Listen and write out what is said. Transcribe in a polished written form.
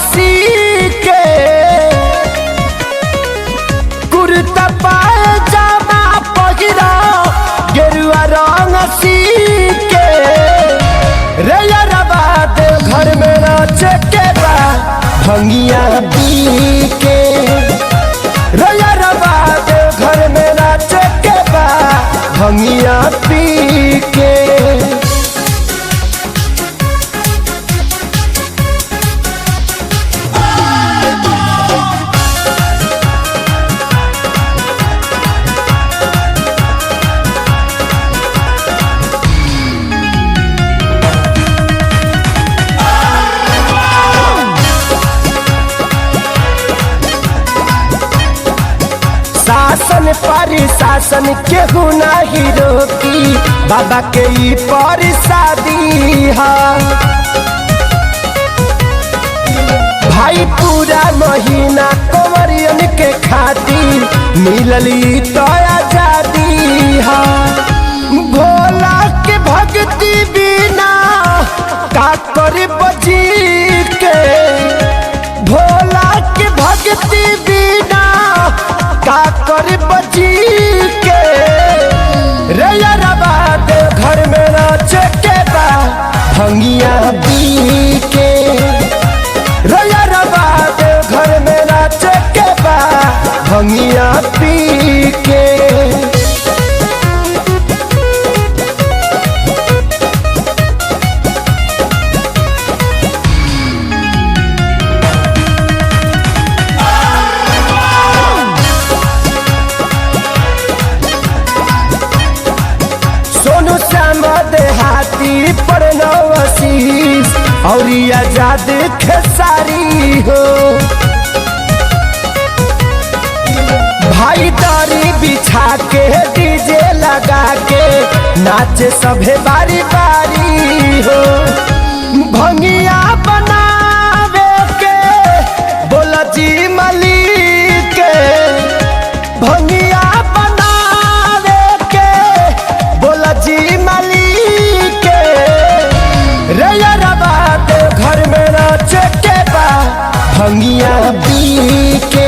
सी के कुर्ता पायजामा पहिरा गेरुआ रंग सी के रे यारबा देव घर में नाचे के बा भंगिया पी के रे यारबा देव घर में नाचे के बा भंगिया पी के। शासन प्रशासन केहू नहीं रोकी बाबा के ई परसादी है भाई पूरा महीना कंवरियन के खातिर मिलली तो आजादी है भोला के भक्ति बिना का करे बजी के भोला के भक्ति बिना का कर बची के रे यारबा देव घर में नाचे के बा भंगिया पी के रे यारबा देव घर में नाचे के बा भंगिया पी के। हाथी पर नवशीष और आजाद खेसारी हो भाई दारी बिछा के डीजे लगा के नाचे सभे बारी बारी हो भंगिया बनावे के बोला जी मलिक के भंगिया बनावे के बोला जी मलिक रे यारबा देव घर में नाचे के बा भंगिया पी के।